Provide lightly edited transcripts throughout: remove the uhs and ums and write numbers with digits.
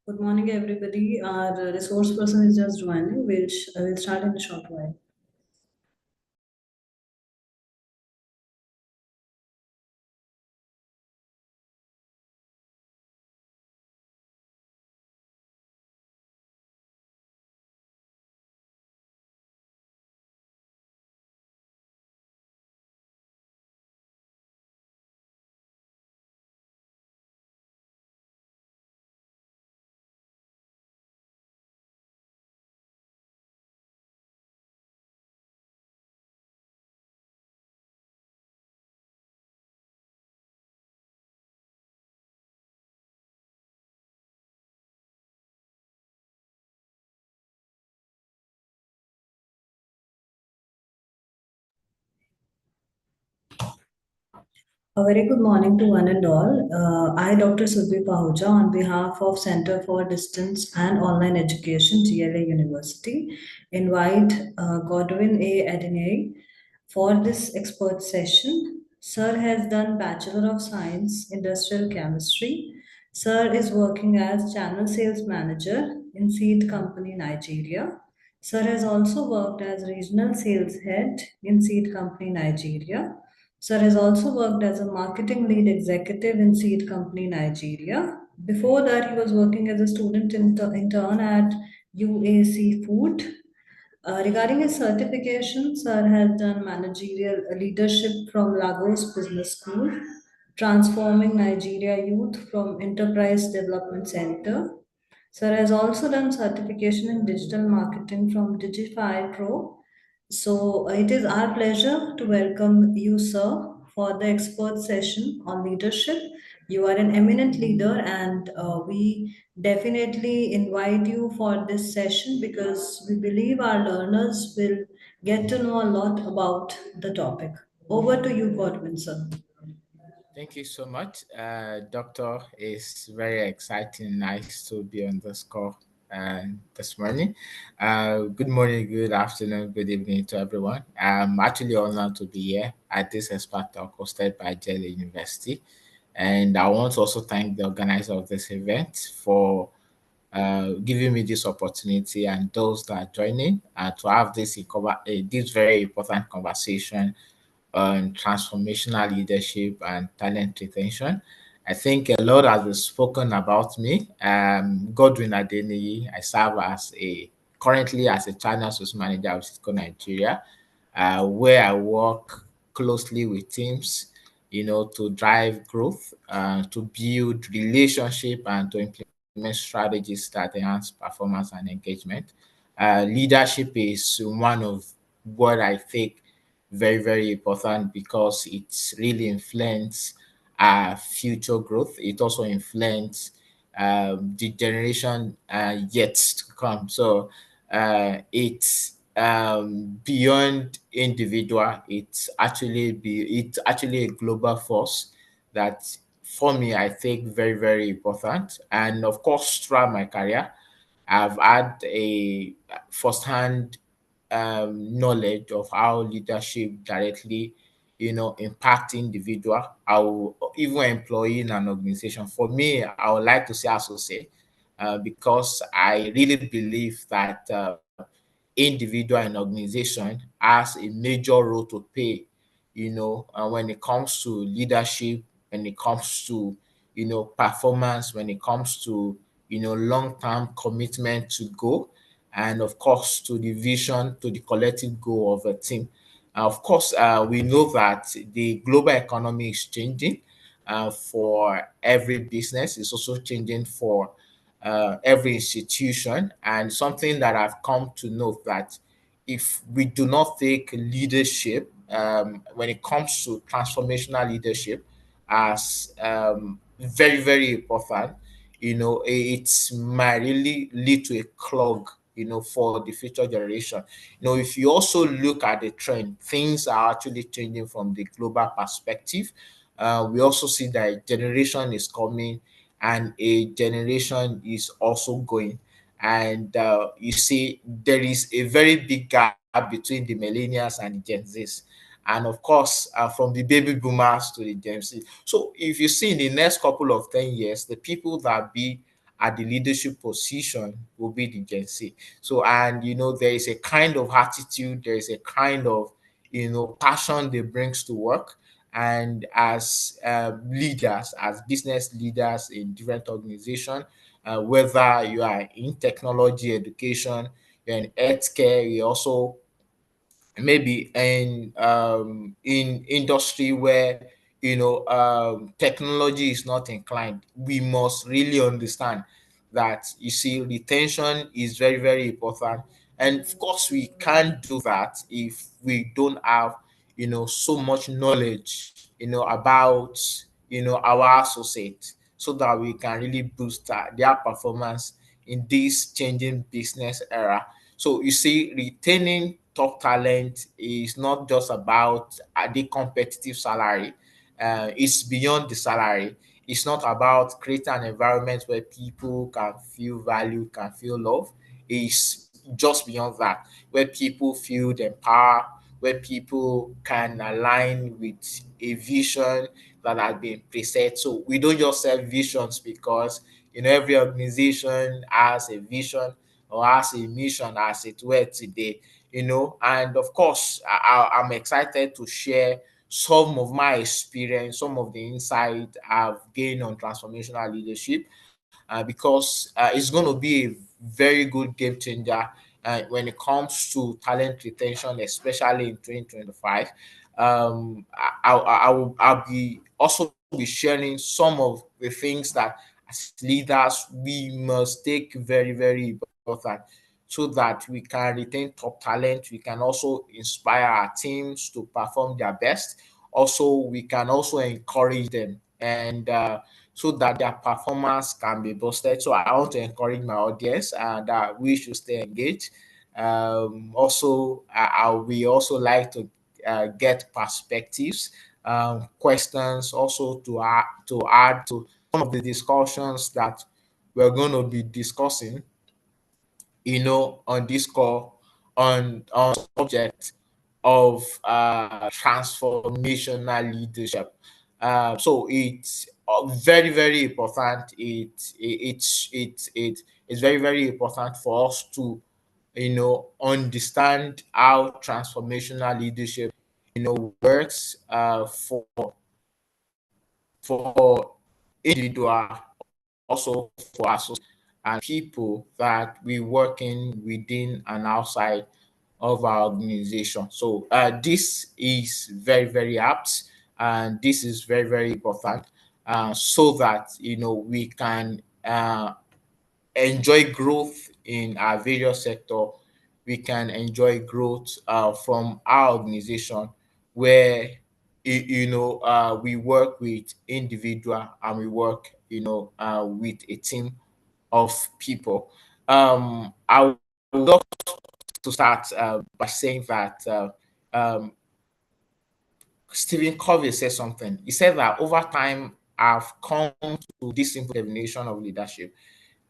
Good morning, everybody. Our resource person is just joining. We'll start in a short while. A very good morning to one and all. I, Dr. Sudhi Pahuja, on behalf of Center for Distance and Online Education, GLA University, invite Godwin A. Adeney for this expert session. Sir has done Bachelor of Science, Industrial Chemistry. Sir is working as Channel Sales Manager in Seed Company, Nigeria. Sir has also worked as Regional Sales Head in Seed Company, Nigeria. Sir has also worked as a marketing lead executive in Seed Company Nigeria. Before that, he was working as a student intern at UAC Food. Regarding his certification, Sir has done managerial leadership from Lagos Business School, transforming Nigeria youth from Enterprise Development Center. Sir has also done certification in digital marketing from Digify Pro. So it is our pleasure to welcome you, sir, for the expert session on leadership. You are an eminent leader, and we definitely invite you for this session because we believe our learners will get to know a lot about the topic. Over to you, Godwin, sir. Thank you so much, Doctor. It's very exciting, nice to be on this call this morning. Good morning, good afternoon, good evening to everyone. I'm actually honored to be here at this expert talk hosted by Jelly University. And I want to also thank the organizer of this event for giving me this opportunity and those that are joining to have this very important conversation on transformational leadership and talent retention. I think a lot has been spoken about me. Godwin Adeniyi. I serve as a currently as a China Sales Manager of Cisco Nigeria, where I work closely with teams, to drive growth, to build relationship, and to implement strategies that enhance performance and engagement. Leadership is one of what I think very, very important because it really influences our future growth. It also influences the generation yet to come. So it's beyond individual. It's actually a global force that for me I think very, very important. And of course, throughout my career, I've had a firsthand knowledge of how leadership directly, impact individual, how even employee in an organization. For me, I would like to say associate, because I really believe that individual and organization has a major role to play, when it comes to leadership, when it comes to, performance, when it comes to, long-term commitment to go, and of course to the vision, to the collective goal of a team. Of course, we know that the global economy is changing for every business. It's also changing for every institution, and something that I've come to know that if we do not take leadership, when it comes to transformational leadership, as very, very important, it might really lead to a clog, for the future generation. If you also look at the trend, things are actually changing from the global perspective. We also see that a generation is coming and a generation is also going. And you see, there is a very big gap between the millennials and the Gen Zs. And of course, from the baby boomers to the Gen Z. So if you see in the next couple of 10 years, the people that be at the leadership position will be the Gen Z. So, and there is a kind of attitude, there is a kind of passion they brings to work. And as leaders, as business leaders in different organizations, whether you are in technology, education, you're in healthcare, you also maybe in industry where technology is not inclined. We must really understand that retention is very, very important. And of course we can't do that if we don't have so much knowledge about our associates, so that we can really boost their performance in this changing business era. So retaining top talent is not just about the competitive salary. It's beyond the salary. It's not about creating an environment where people can feel valued, can feel love. It's just beyond that, where people feel empowered, where people can align with a vision that has been preset. So we don't just have visions because every organization has a vision or has a mission, as it were, today. And of course I'm excited to share some of my experience, some of the insight I've gained on transformational leadership, because it's going to be a very good game changer when it comes to talent retention, especially in 2025. I'll be also be sharing some of the things that as leaders we must take very, very important, so that we can retain top talent. We can also inspire our teams to perform their best. Also, we can also encourage them, and so that their performance can be boosted. So I want to encourage my audience that we should stay engaged. Also, we also like to get perspectives, questions, also to add to some of the discussions that we're going to be discussing on this call, on subject of transformational leadership. So it's very, very important. It's very, very important for us to understand how transformational leadership works for individual, also for us and people that we work in within and outside of our organization. So this is very, very apt, and this is very, very important, so that we can enjoy growth in our various sector. We can enjoy growth from our organization, where we work with individual and we work with a team of people. I would love to start by saying that Stephen Covey said something. He said that over time, I've come to this simple definition of leadership: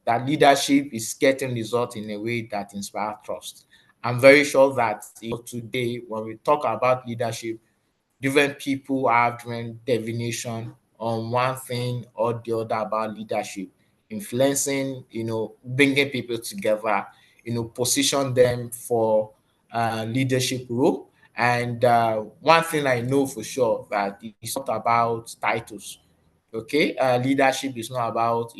that leadership is getting results in a way that inspires trust. I'm very sure that today, when we talk about leadership, different people have different definition on one thing or the other about leadership. Influencing, bringing people together, position them for leadership role. And one thing I know for sure, that it's not about titles. Okay, leadership is not about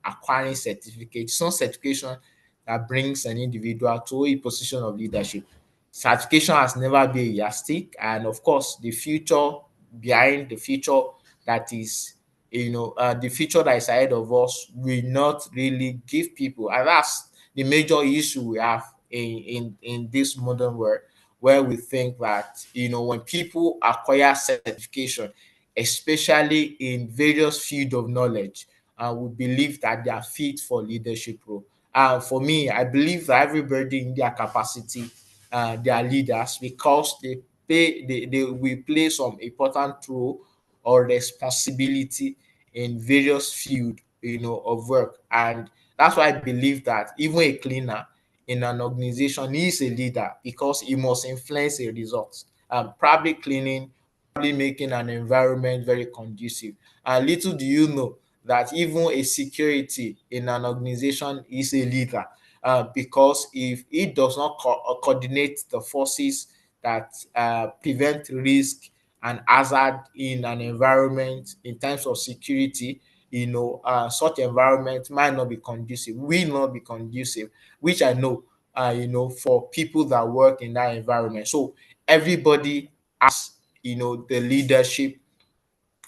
acquiring certificates. It's not certification that brings an individual to a position of leadership. Certification has never been a yardstick, and of course, the future behind the future that is, the future that is ahead of us will not really give people, and that's the major issue we have in this modern world, where we think that when people acquire certification, especially in various field of knowledge, we believe that they are fit for leadership role. For me, I believe that everybody in their capacity, they are leaders, because they will play some important role or responsibility in various field of work. And that's why I believe that even a cleaner in an organization is a leader, because he must influence a result. Probably cleaning, probably making an environment very conducive. And little do you know that even a security in an organization is a leader, because if it does not coordinate the forces that prevent risk and hazard in an environment in terms of security, such environment might not be conducive, will not be conducive, which I know, for people that work in that environment. So everybody has, the leadership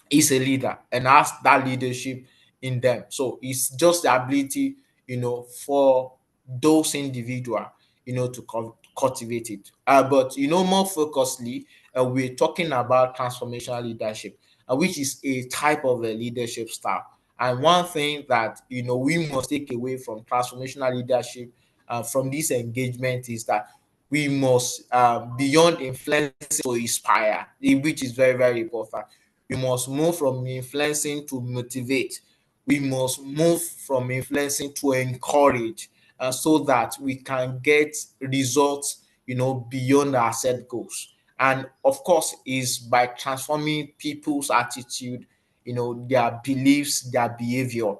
is a leader and has that leadership in them. So it's just the ability, for those individual, to cultivate it. But more focusedly, we're talking about transformational leadership, which is a type of a leadership style. And one thing that we must take away from transformational leadership, from this engagement, is that we must, beyond influencing to inspire, which is very, very important. We must move from influencing to motivate. We must move from influencing to encourage, so that we can get results, beyond our set goals. And of course, is by transforming people's attitude, their beliefs, their behavior,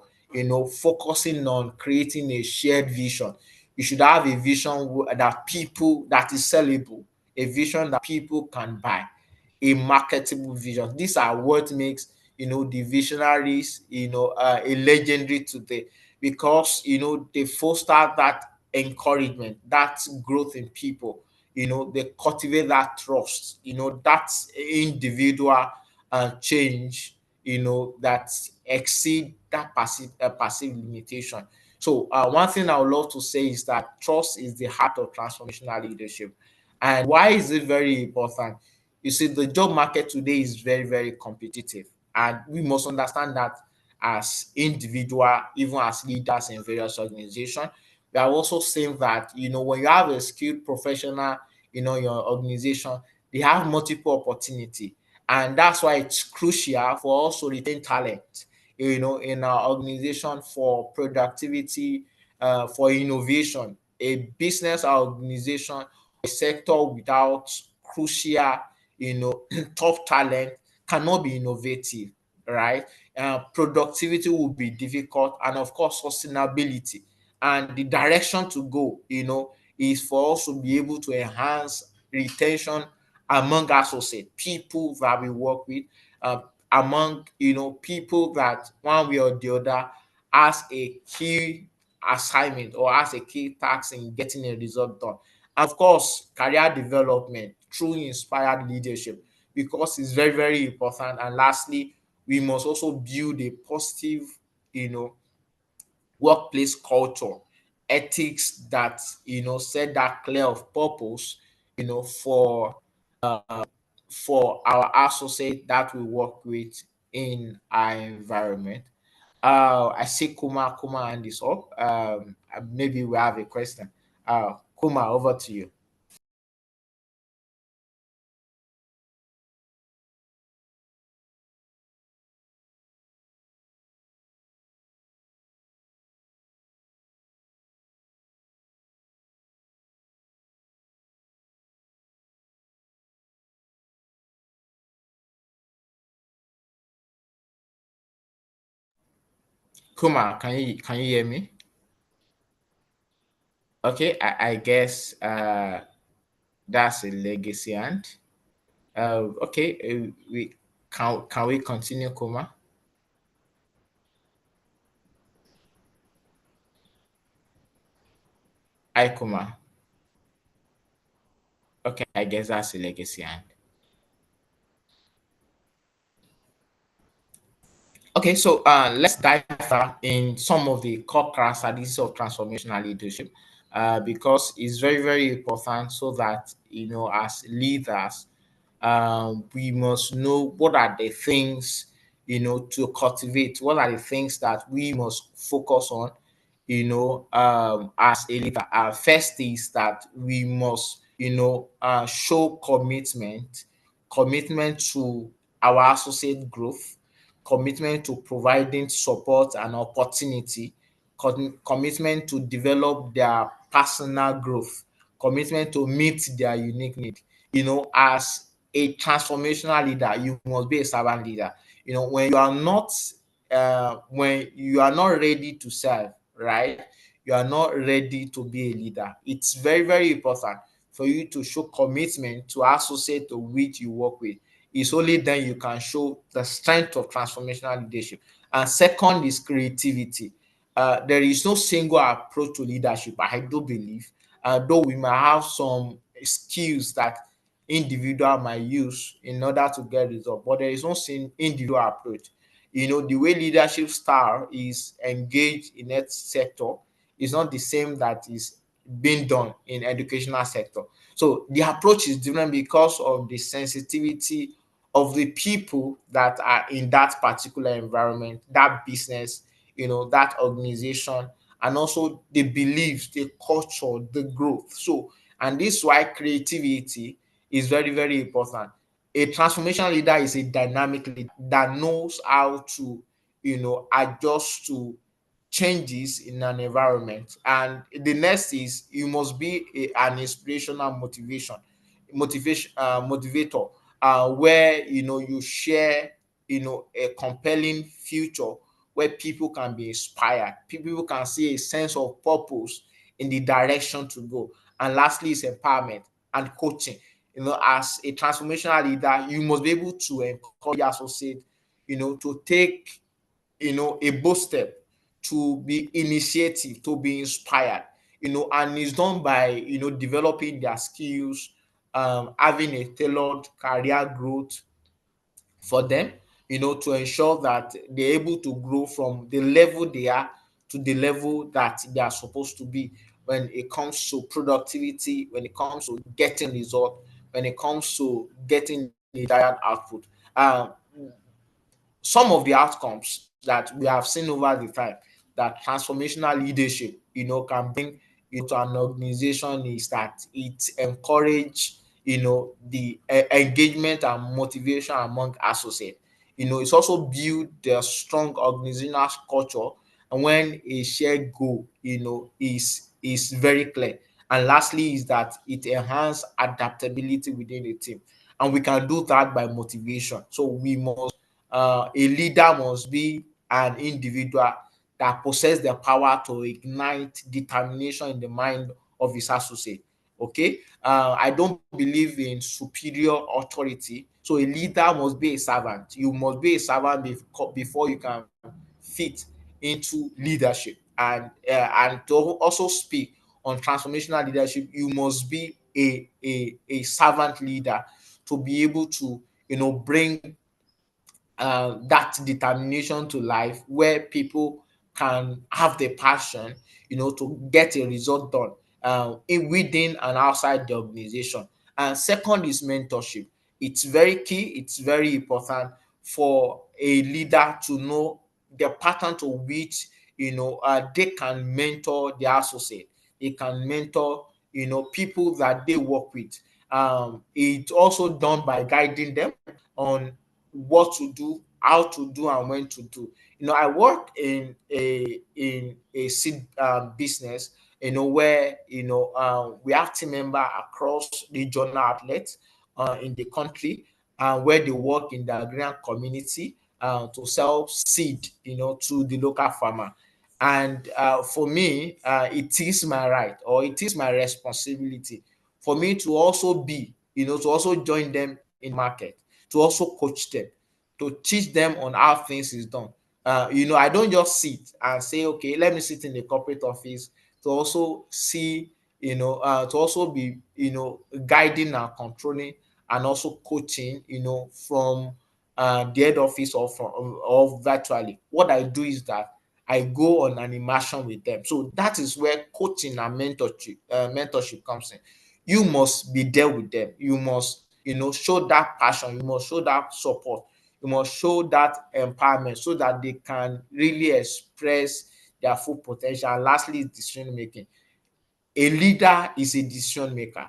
focusing on creating a shared vision. You should have a vision that is sellable, a vision that people can buy, a marketable vision. These are what makes the visionaries a legendary today, because they foster that encouragement, that growth in people. They cultivate that trust, that individual change, that exceed that passive limitation. So one thing I would love to say is that trust is the heart of transformational leadership. And why is it very important? You see, the job market today is very, very competitive, and we must understand that as individual, even as leaders in various organizations. We are also saying that when you have a skilled professional, in your organization, they have multiple opportunity, and that's why it's crucial for also retain talent, in our organization, for productivity, for innovation. A business or organization, a sector without crucial, top talent cannot be innovative, right? Productivity will be difficult, and of course, sustainability. And the direction to go, is for us to be able to enhance retention among associate people that we work with, uh, among people that one way or the other has a key assignment or has a key task in getting a result done. And of course, career development through inspired leadership, because it's very, very important. And lastly, we must also build a positive, you know, workplace culture, ethics that set that clear of purpose, for our associate that we work with in our environment. I see Kuma hand is up. Maybe we have a question. Kuma, over to you. Kuma, can you hear me? Okay, I guess that's a legacy hand. Okay, we can we continue, Kuma? Hi, Kuma. Okay, I guess that's a legacy hand. Okay, so let's dive in some of the core characteristics of transformational leadership, because it's very, very important, so that as leaders, we must know what are the things to cultivate. What are the things that we must focus on, as a leader. First is that we must, show commitment to our associate growth, commitment to providing support and opportunity, commitment to develop their personal growth, commitment to meet their unique need. As a transformational leader, you must be a servant leader. When you are not when you are not ready to serve, right? You are not ready to be a leader. It's very, very important for you to show commitment to associate to which you work with. It's only then you can show the strength of transformational leadership. And second is creativity. There is no single approach to leadership, I do believe, though we might have some skills that individual might use in order to get results, but there is no individual approach. The way leadership style is engaged in that sector is not the same that is being done in educational sector. So the approach is different because of the sensitivity of the people that are in that particular environment, that business, that organization, and also the beliefs, the culture, the growth. So, and this is why creativity is very, very important. A transformation leader is a dynamic leader that knows how to, adjust to changes in an environment. And the next is you must be an inspirational motivator, where you share a compelling future where people can be inspired, people can see a sense of purpose in the direction to go. And lastly is empowerment and coaching. As a transformational leader, you must be able to encourage your associate, to take a bold step, to be initiative, to be inspired, and it's done by developing their skills, having a tailored career growth for them, to ensure that they're able to grow from the level they are to the level that they are supposed to be when it comes to productivity, when it comes to getting result, when it comes to getting the desired output. Some of the outcomes that we have seen over the time that transformational leadership can bring to an organization is that it encourage the engagement and motivation among associates. It's also build the strong organizational culture, and when a shared goal is very clear. And lastly is that it enhance adaptability within the team, and we can do that by motivation. So we must a leader must be an individual that possess the power to ignite determination in the mind of his associate. Okay, I don't believe in superior authority. So a leader must be a servant. You must be a servant before you can fit into leadership. And to also speak on transformational leadership, you must be a servant leader to be able to bring that determination to life, where people can have the passion, to get a result done within and outside the organization. And second is mentorship. It's very key, it's very important for a leader to know the pattern to which they can mentor their associate, they can mentor people that they work with. It's also done by guiding them on what to do, how to do, and when to do. I work in a seed business, where we have team member across regional outlets in the country, where they work in the agrarian community to sell seed, to the local farmer. And for me, it is my right, or it is my responsibility for me to also to also join them in market, to also coach them, to teach them on how things is done. I don't just sit and say, okay, let me sit in the corporate office to also see, to also be, guiding and controlling and also coaching, from the head office or from or virtually. What I do is that I go on an immersion with them. So that is where coaching and mentorship comes in. You must be there with them. You must, show that passion. You must show that support. You must show that empowerment so that they can really express their full potential. And lastly, is decision making. A leader is a decision maker.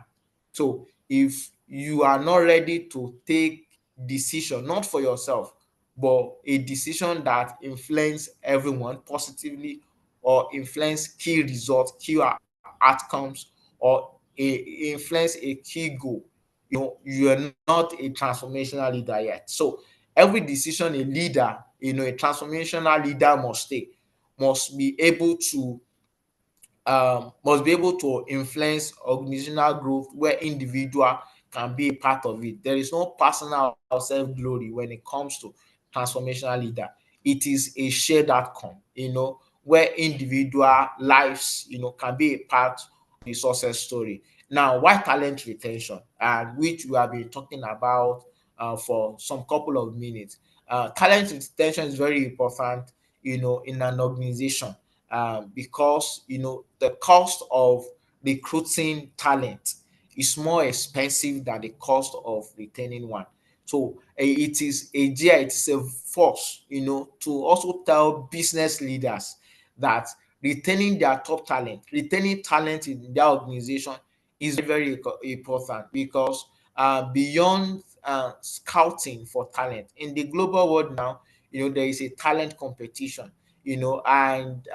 So if you are not ready to take decision, not for yourself, but a decision that influence everyone positively, or influence key results, key outcomes, or influence a key goal, you are not a transformational leader yet. So every decision a leader a transformational leader must take, must be able to influence organizational growth where individual can be a part of it. There is no personal self-glory when it comes to transformational leader. It is a shared outcome, where individual lives, can be a part of the success story. Now, why talent retention, and which we have been talking about for some couple of minutes. Talent retention is very important, in an organization, because the cost of recruiting talent is more expensive than the cost of retaining one. So it is a force, to also tell business leaders that retaining talent in their organization is very, very important, because beyond scouting for talent in the global world now, there is a talent competition, and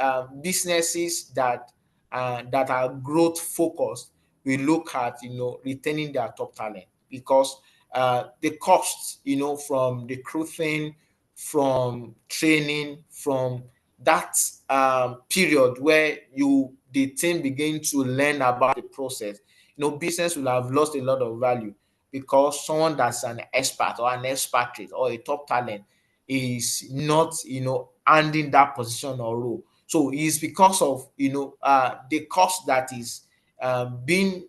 businesses that are growth focused will look at, retaining their top talent, because the costs, from recruiting, from training, from that period where the team begin to learn about the process, business will have lost a lot of value, because someone that's an expert or an expatriate or a top talent is not, handing that position or role. So it's because of, the cost that is being,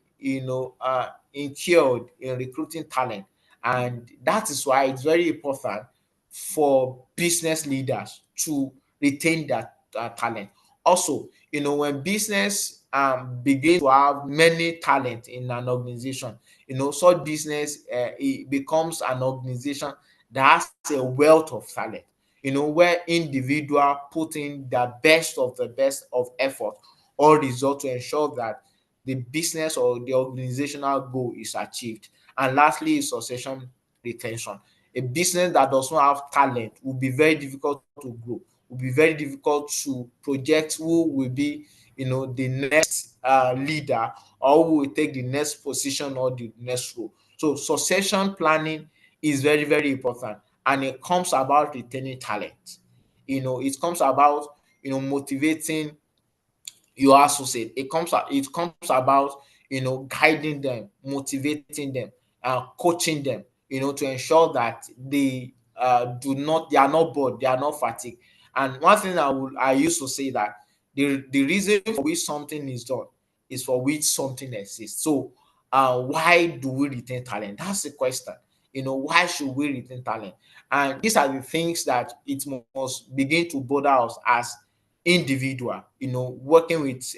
incurred in recruiting talent. And that is why it's very important for business leaders to retain that talent. Also, when business begin to have many talent in an organization, such business, it becomes an organization that has a wealth of talent, where individual put in the best of effort or result to ensure that the business or the organizational goal is achieved. And lastly is succession retention. A business that does not have talent will be very difficult to grow, will be very difficult to project who will be, the next leader, or who will take the next position or the next role. So succession planning is very, very important, and it comes about retaining talent. It comes about, motivating your associate. It comes about, guiding them, motivating them, coaching them, to ensure that they are not bored, they are not fatigued. And one thing I used to say that the reason for which something is done is for which something exists. So why do we retain talent? That's the question. Why should we retain talent? And these are the things that it must begin to bother us as individual, working with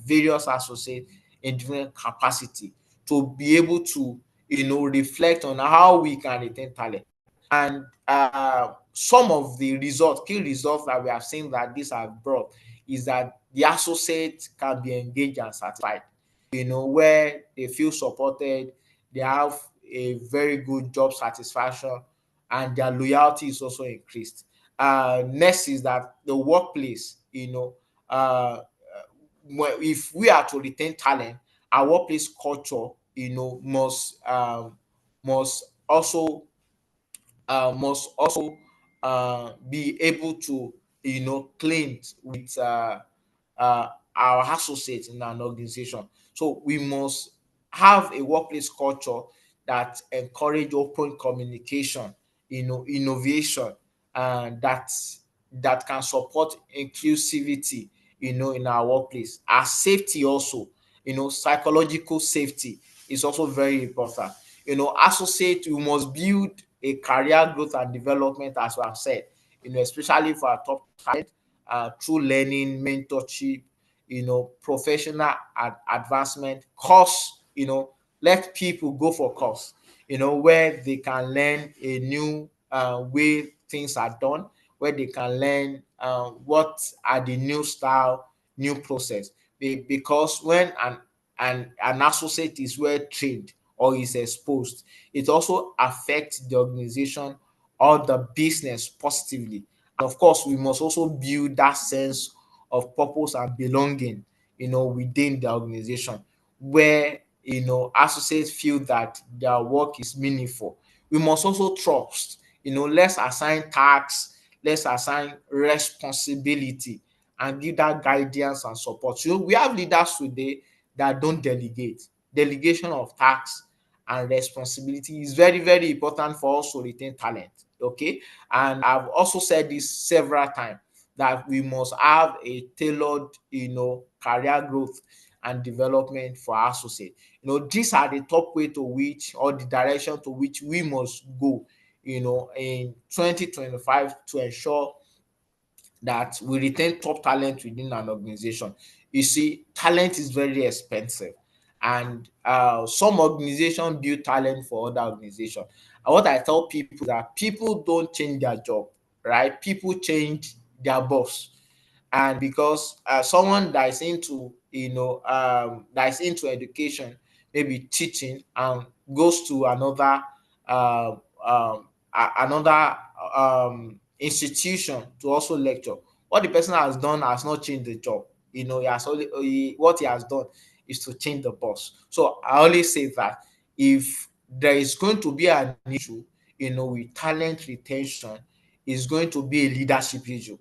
various associates in different capacity, to be able to, reflect on how we can retain talent. And some of the key results that we have seen that this has brought is that the associates can be engaged and satisfied, where they feel supported, they have a very good job satisfaction, and their loyalty is also increased. Next is that the workplace, uh, if we are to retain talent, our workplace culture, must also be able to, claim with our associates in an organization. So we must have a workplace culture that encourage open communication, innovation, and that can support inclusivity, in our workplace. Our safety also, psychological safety is also very important. Associate, we must build a career growth and development, as we have said, especially for our top talent, through learning, mentorship, professional advancement, course, let people go for course, where they can learn a new way things are done, where they can learn what are the new style, new process. Because when an associate is well trained or is exposed, it also affects the organization or the business positively. And of course, we must also build that sense of purpose and belonging, within the organization, where, associates feel that their work is meaningful. We must also trust, let's assign tasks let's assign responsibility and give that guidance and support. So we have leaders today that don't delegate. Delegation of tasks and responsibility is very, very important for us to retain talent. Okay. And I've also said this several times that we must have a tailored, career growth and development for our associate. These are the top way to which, or the direction to which we must go, in 2025 to ensure that we retain top talent within an organization. You see, talent is very expensive, and some organization build talent for other organization. And what I tell people is that people don't change their job, right? People change their boss. And because someone that is into, that is into education, maybe teaching, and goes to another institution to also lecture, what the person has done has not changed the job. What he has done is to change the boss. So I always say that if there is going to be an issue, with talent retention, is going to be a leadership issue.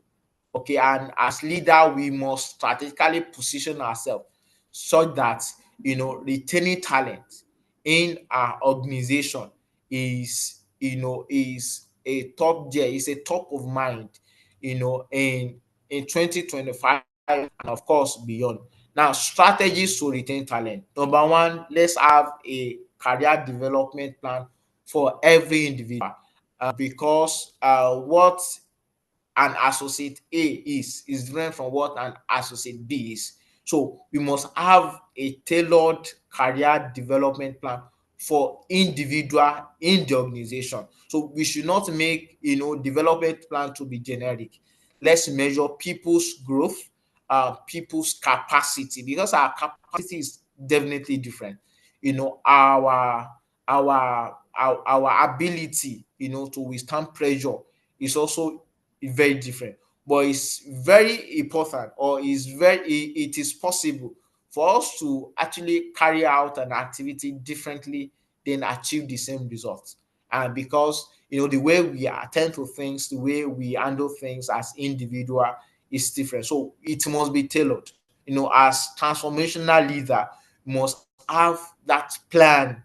Okay, and as leader, we must strategically position ourselves so that, retaining talent in our organization is a top there, is a top of mind, in 2025, and of course beyond. Now, strategies to retain talent. Number one, let's have a career development plan for every individual, because what an associate A is different from what an associate B is. So we must have a tailored career development plan for individual in the organization. So we should not make, development plan to be generic. Let's measure people's growth, people's capacity, because our capacity is definitely different. Our ability, to withstand pressure is also very different. But it's very important, or it is possible for us to actually carry out an activity differently then achieve the same results. And because, the way we attend to things, the way we handle things as individual is different. So it must be tailored. As transformational leader, must have that plan,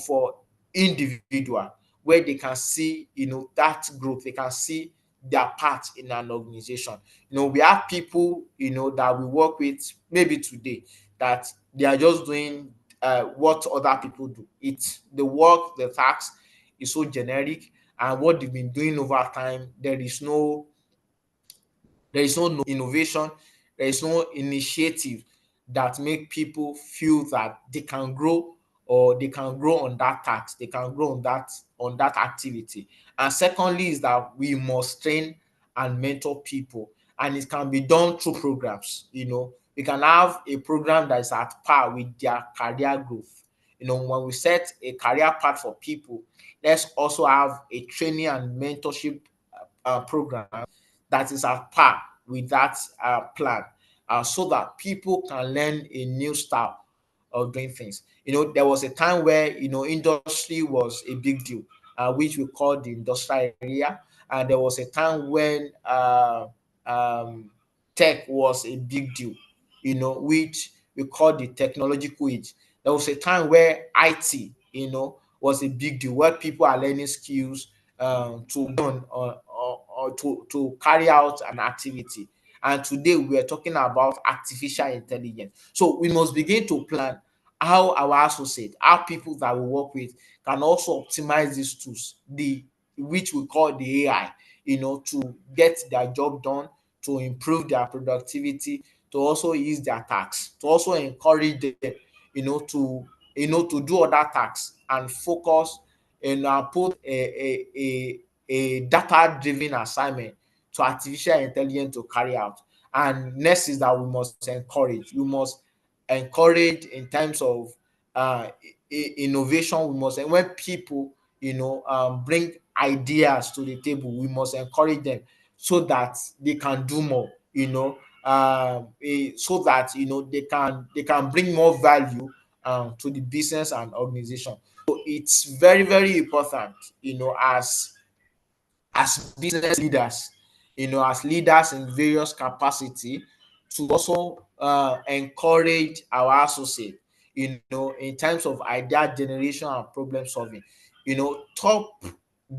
for individual, where they can see, that growth, they can see their part in an organization. We have people, that we work with maybe today, that they are just doing what other people do. It's the work, the task is so generic, and what they've been doing over time, there is no innovation, there is no initiative that make people feel that they can grow, or they can grow on that task, they can grow on that activity. And secondly is that we must train and mentor people, and it can be done through programs. We can have a program that is at par with their career growth. When we set a career path for people, let's also have a training and mentorship program that is at par with that plan, so that people can learn a new style of doing things. There was a time where, industry was a big deal, which we call the industrial area, and there was a time when tech was a big deal, which we call the technological age. There was a time where IT, was a big deal, where people are learning skills to learn, or to carry out an activity. And today we are talking about artificial intelligence. So we must begin to plan how our associate, our people that we work with, can also optimize these tools, the which we call the AI, to get their job done, to improve their productivity, to also ease their tasks, to also encourage them, to do other tasks and focus and put a data-driven assignment to artificial intelligence to carry out. And next is that we must encourage. We must encourage in terms of innovation. We must, and when people, bring ideas to the table, we must encourage them so that they can do more. So that, they can bring more value to the business and organization. So it's very, very important, as business leaders, as leaders in various capacity, to also encourage our associate, in terms of idea generation and problem solving. Top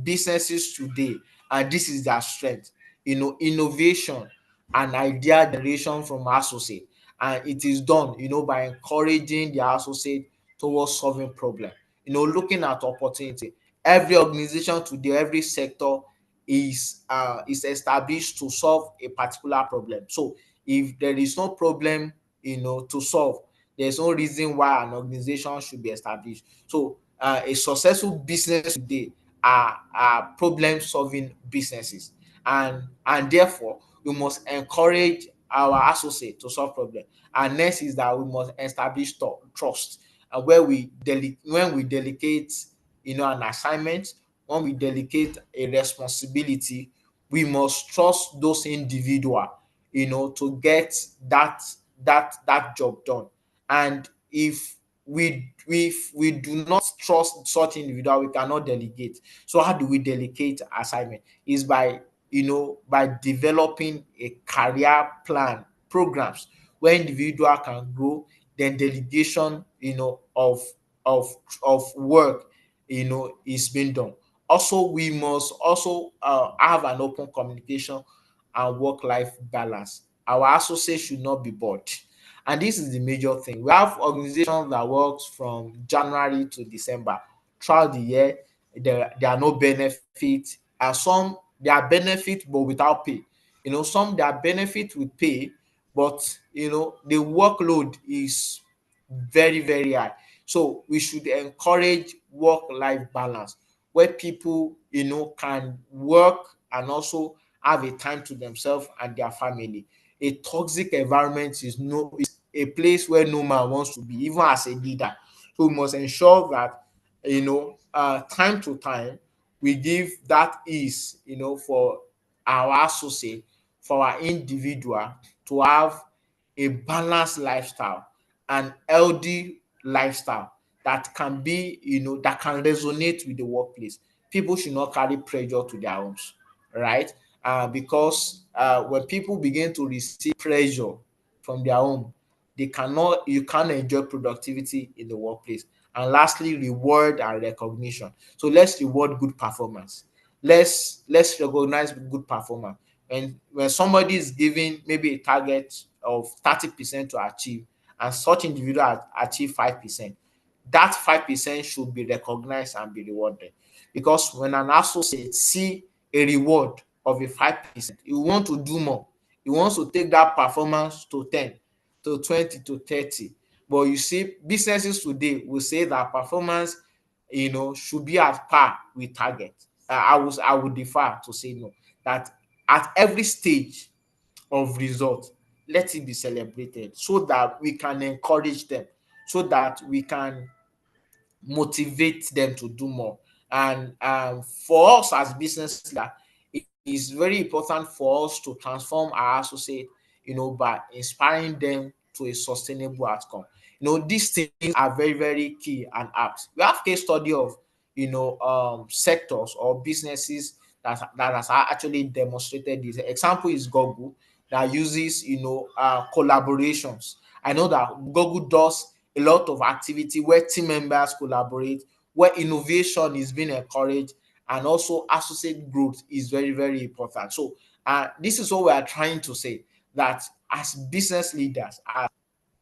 businesses today, and this is their strength, innovation and idea generation from associate, and it is done, by encouraging the associate towards solving problem, looking at opportunity. Every organization today, every sector is established to solve a particular problem. So if there is no problem, to solve, there's no reason why an organization should be established. So a successful business today are problem solving businesses, and therefore we must encourage our associate to solve problem. And next is that we must establish trust, and when we delegate, an assignment, when we delegate a responsibility, we must trust those individual, to get that job done. And if we do not trust such individual, we cannot delegate. So how do we delegate assignment? Is by developing a career plan programs where individual can grow. Then delegation, of work, is being done. Also, we must also have an open communication and work-life balance. Our associates should not be bored. And this is the major thing. We have organizations that works from January to December. Throughout the year, there are no benefits, and some there are benefits but without pay. Some there are benefits with pay, but the workload is very, very high. So we should encourage work-life balance, where people, can work and also have a time to themselves and their family. A toxic environment is a place where no man wants to be, even as a leader. So we must ensure that, time to time, we give that ease, for our associate, for our individual, to have a balanced lifestyle, an healthy lifestyle that can be, that can resonate with the workplace. People should not carry pressure to their homes, right? Because when people begin to receive pressure from their home, you can't enjoy productivity in the workplace. And lastly, reward and recognition. So let's reward good performance. Let's recognize good performance. When somebody is given maybe a target of 30% to achieve, and such individual achieve 5%, that 5% should be recognized and be rewarded. Because when an associate see a reward of a 5%, he want to do more. He wants to take that performance to 10, to 20, to 30. But you see, businesses today will say that performance, should be at par with target. I would defer to say no. That at every stage of result, let it be celebrated, so that we can encourage them, so that we can motivate them to do more. And for us as business leader, it is very important for us to transform our associate, by inspiring them to a sustainable outcome. These things are very, very key and apt. We have case study of, sectors or businesses that has actually demonstrated this. Example is Google, that uses, collaborations. I know that Google does a lot of activity where team members collaborate, where innovation is being encouraged, and also associate growth is very, very important. So this is what we are trying to say, that as business leaders,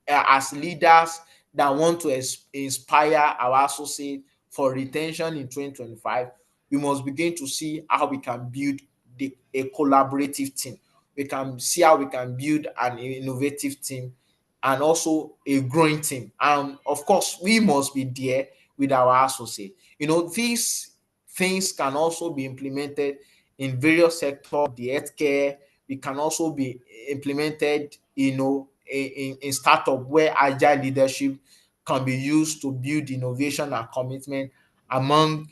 as leaders that want to inspire our associate for retention in 2025, we must begin to see how we can build a collaborative team. We can see how we can build an innovative team, and also a growing team. And of course, we must be there with our associate. These things can also be implemented in various sectors, the healthcare. It can also be implemented, in startup, where agile leadership can be used to build innovation and commitment among,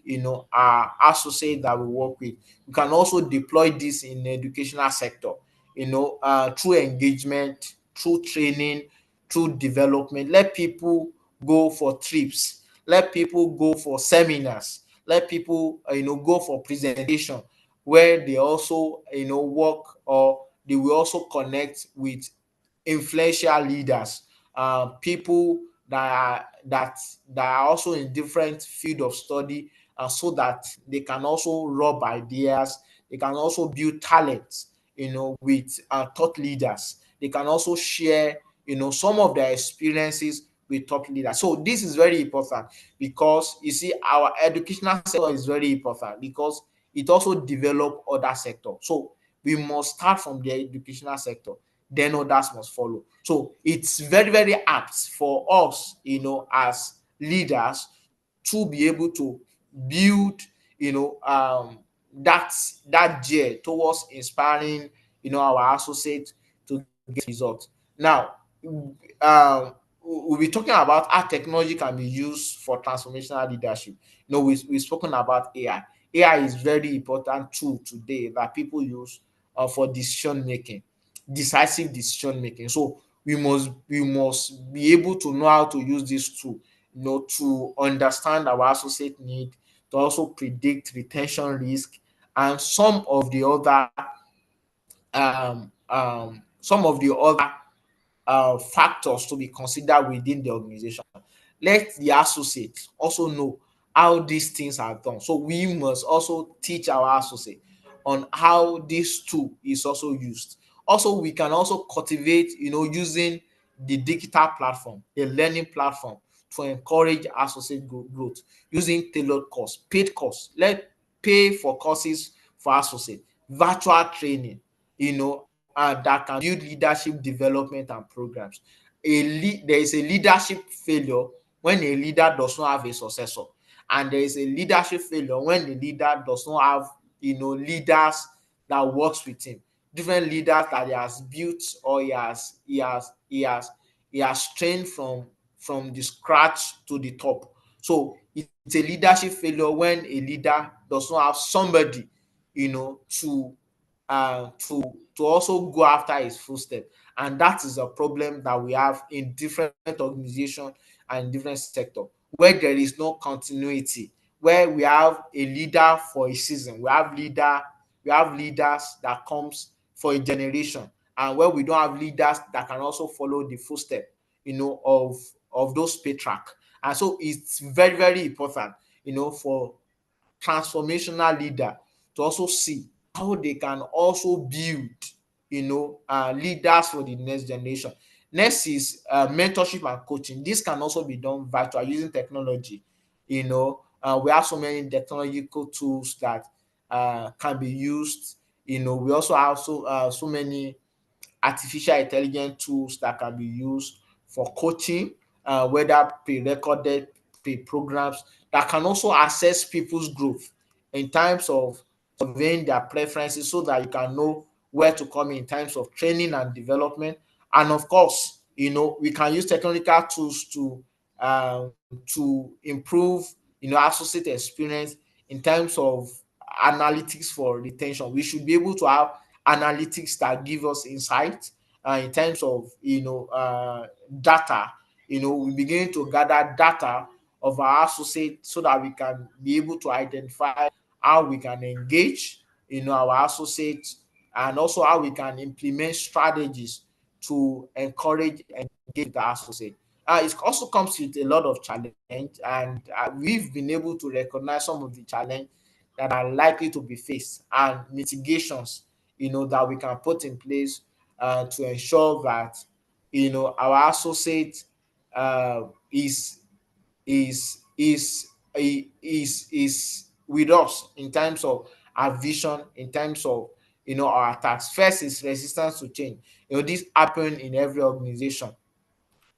our associates that we work with. We can also deploy this in the educational sector, through engagement, through training, through development. Let people go for trips, let people go for seminars, let people, go for presentation, where they also, work, or they will also connect with influential leaders, people that are also in different field of study, so that they can also rub ideas. They can also build talents, with thought leaders. They can also share, some of their experiences with thought leaders. So this is very important, because you see, our educational sector is very important, because it also develop other sector. So we must start from the educational sector, then others must follow. So it's very, very apt for us, as leaders, to be able to build, that gear towards inspiring, our associates to get results. Now, we'll be talking about how technology can be used for transformational leadership. We've spoken about AI. AI is very important tool today that people use for decision making, decisive decision making. So we must be able to know how to use this tool, to understand our associate need, to also predict retention risk, and some of the other factors to be considered within the organization. Let the associates also know how these things are done. So we must also teach our associates on how this tool is also used. Also, we can also cultivate, using the digital platform, the learning platform, to encourage associate growth using tailored course, paid course. Let pay for courses for associate, virtual training, that can build leadership development and programs. There is a leadership failure when a leader does not have a successor, and there is a leadership failure when the leader does not have, leaders that works with him, different leaders that he has built, or he has trained from the scratch to the top. So it's a leadership failure when a leader does not have somebody, to also go after his footstep. And that is a problem that we have in different organizations and different sector, where there is no continuity, where we have a leader for a season, we have leaders that comes for a generation, and where we don't have leaders that can also follow the footstep, of those patriarch. And so it's very, very important, for transformational leader to also see how they can also build, leaders for the next generation. Next is mentorship and coaching. This can also be done virtual using technology. We have so many technological tools that can be used. We also have so many artificial intelligence tools that can be used for coaching, whether pre-recorded, pre-programs, that can also assess people's growth in terms of surveying their preferences, so that you can know where to come in terms of training and development. And of course, we can use technical tools to improve, associate experience in terms of analytics for retention. We should be able to have analytics that give us insight, in terms of, data. We begin to gather data of our associates, so that we can be able to identify how we can engage, our associates, and also how we can implement strategies to encourage engage with our associates. It also comes with a lot of challenge, and we've been able to recognize some of the challenge that are likely to be faced, and mitigations, that we can put in place, to ensure that, our associate, uh, is is with us in terms of our vision, in terms of, our attacks. First is resistance to change. This happen in every organization,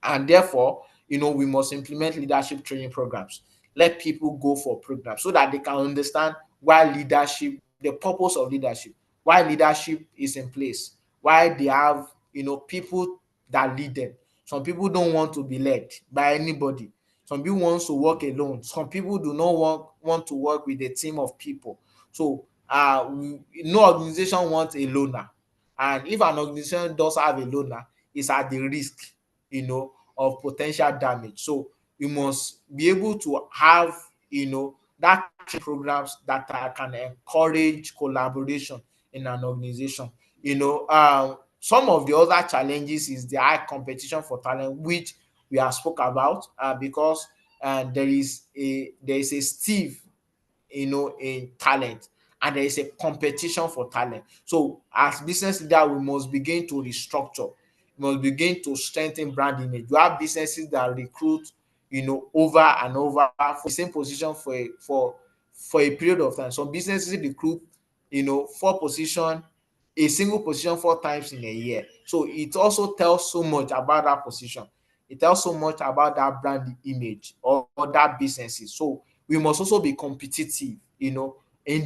and therefore, we must implement leadership training programs. Let people go for programs, so that they can understand why leadership, the purpose of leadership, why leadership is in place, why they have, people that lead them. Some people don't want to be led by anybody. Some people want to work alone. Some people do not want to work with a team of people. So no organization wants a loner. And if an organization does have a loner, it's at the risk, of potential damage. So we must be able to have, that programs that can encourage collaboration in an organization. Some of the other challenges is the high competition for talent, which we have spoke about, because there is a stiff, in talent, and there is a competition for talent. So as business leader, we must begin to restructure, we must begin to strengthen brand image. We have businesses that recruit, over and over for the same position for a period of time. Some businesses recruit, four position a single position four times in a year. So it also tells so much about that position. It tells so much about that brand image or that businesses. So we must also be competitive, in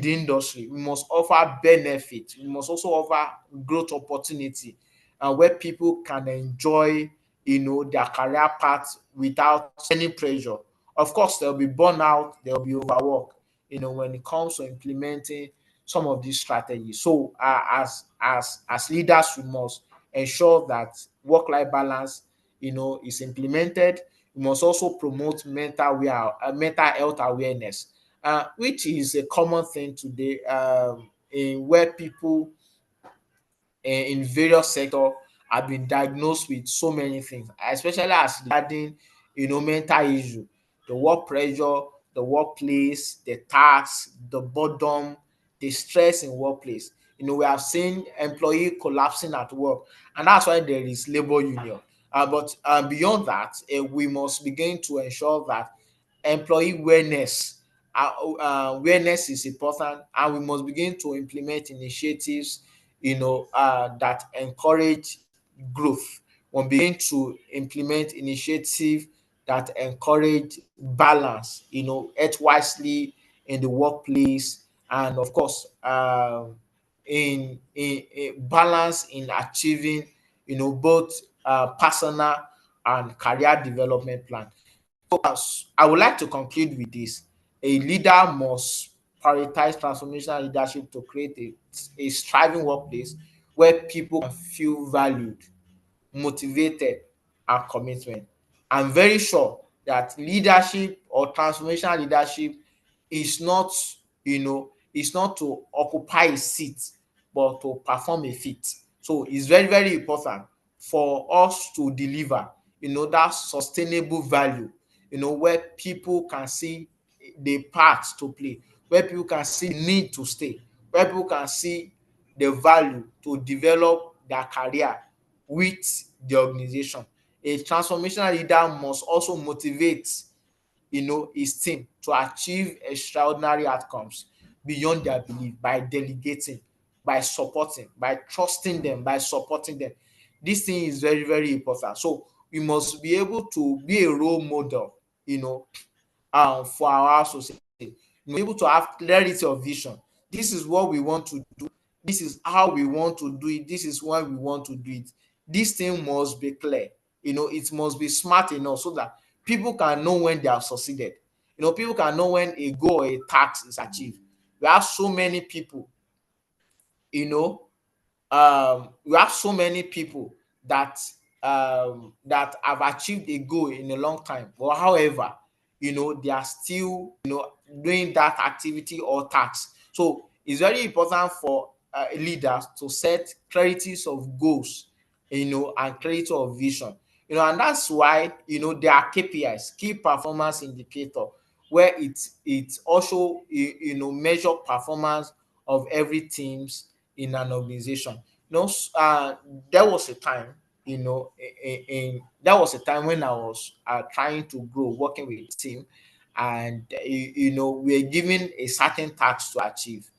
the industry. We must offer benefit. We must also offer growth opportunity, where people can enjoy, their career path without any pressure. Of course, there'll be burnout, there'll be overwork, when it comes to implementing some of these strategies. So, as leaders, we must ensure that work-life balance, is implemented. We must also promote mental health awareness, which is a common thing today, in where people, in various sectors, have been diagnosed with so many things, especially as regarding, mental issue, the work pressure, the workplace, the tax, the boredom, the stress in workplace. We have seen employee collapsing at work, and that's why there is labor union. But beyond that, we must begin to ensure that employee awareness is important, and we must begin to implement initiatives, that encourage growth. We begin to implement initiative that encourage balance, earth wisely in the workplace, and of course, in balance in achieving, both personal and career development plan. I would like to conclude with this. A leader must prioritize transformational leadership to create a striving workplace where people can feel valued, motivated, and commitment. I'm very sure that leadership or transformational leadership is not, is not to occupy a seat, but to perform a feat. So it's very, very important for us to deliver, that sustainable value, where people can see the part to play, where people can see the need to stay, where people can see the value to develop their career with the organization. A transformational leader must also motivate, his team to achieve extraordinary outcomes beyond their belief by delegating, by supporting, by trusting them, by supporting them. This thing is very, very important. So we must be able to be a role model, for our society. Able to have clarity of vision. This is what we want to do. This is how we want to do it. This is why we want to do it. This thing must be clear. It must be smart enough so that people can know when they have succeeded. People can know when a goal or a task is achieved. We have so many people, you know, we have so many people that that have achieved a goal in a long time, but however, they are still, doing that activity or task. So it's very important for leaders to set clarities of goals, and clarity of vision, and that's why, there are KPIs, key performance indicator, where it also, measure performance of every teams in an organization. There was a time, there was a time when I was trying to grow, working with a team, and we're given a certain task to achieve,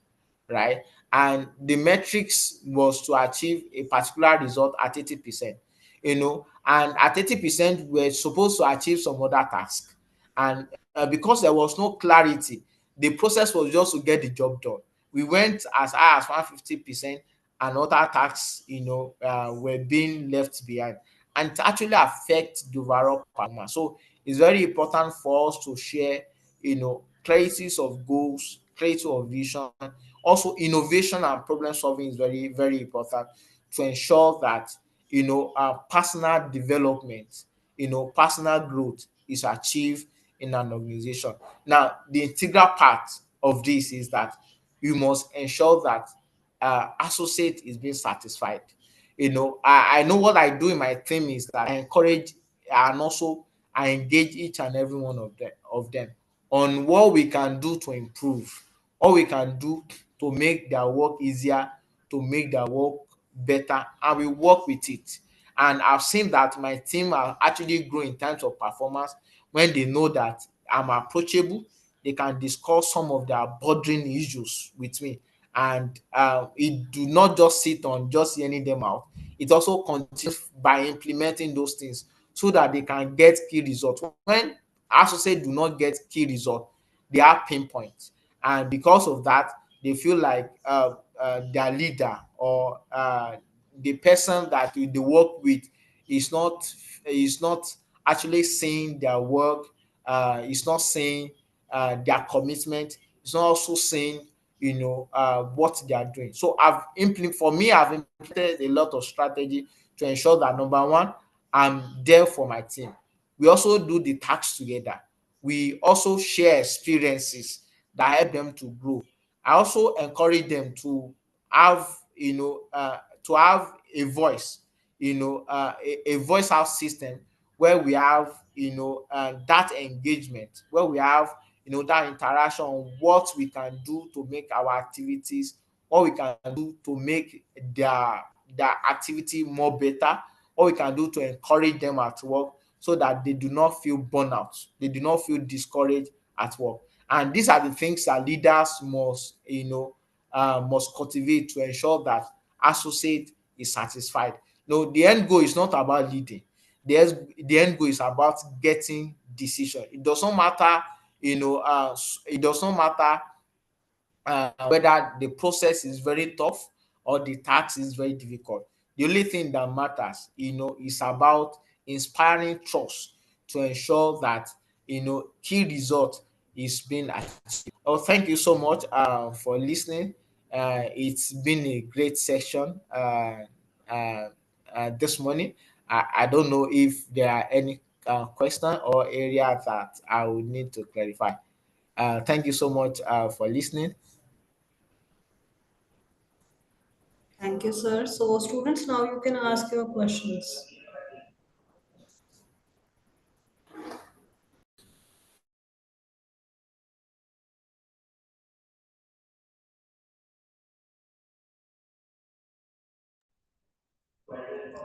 right? And the metrics was to achieve a particular result at 80%, and at 80%, we're supposed to achieve some other task. And because there was no clarity, the process was just to get the job done. We went as high as 150%, and other tasks, were being left behind. And it actually affect the overall performance. So it's very important for us to share, clarities of goals, clarity of vision. Also, innovation and problem solving is very, very important to ensure that, personal development, personal growth is achieved in an organization. Now, the integral part of this is that you must ensure that associate is being satisfied. I know what I do in my team is that I encourage and also I engage each and every one of them on what we can do to improve, what we can do to make their work easier, to make their work better, and we work with it. And I've seen that my team are actually grow in terms of performance when they know that I'm approachable. They can discuss some of their bothering issues with me, and it do not just sit on just hearing them out. It also continues by implementing those things so that they can get key results. When associates do not get key results, they are pinpoint, and because of that, they feel like their leader or the person that they work with is not actually seeing their work, is not seeing their commitment, is not also seeing what they are doing. So I've implemented a lot of strategy to ensure that number one, I'm there for my team. We also do the tasks together. We also share experiences that help them to grow. I also encourage them to have to have a voice, a voice out system where we have that engagement, where we have that interaction on what we can do to make our activities, what we can do to make their activity more better, what we can do to encourage them at work so that they do not feel burnout, they do not feel discouraged at work. And these are the things that leaders must cultivate to ensure that associate is satisfied. No, the end goal is not about leading. The end goal is about getting decision. It does not matter, it does not matter whether the process is very tough or the task is very difficult. The only thing that matters, is about inspiring trust to ensure that key result is being achieved. Oh, thank you so much for listening. It's been a great session uh, this morning. I don't know if there are any question or area that I would need to clarify. Thank you so much for listening. Thank you, sir. So, students, now you can ask your questions.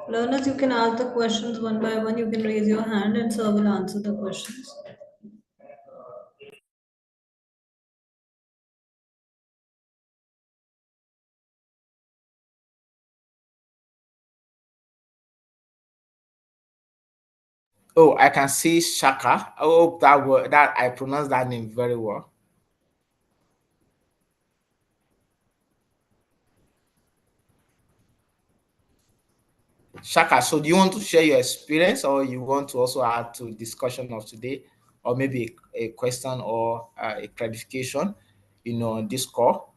Learners, you can ask the questions one by one. You can raise your hand and sir will answer the questions. Oh, I can see Shaka. I hope that I pronounced that name very well. Shaka, so do you want to share your experience or you want to also add to discussion of today, or maybe a question or a clarification, on this call,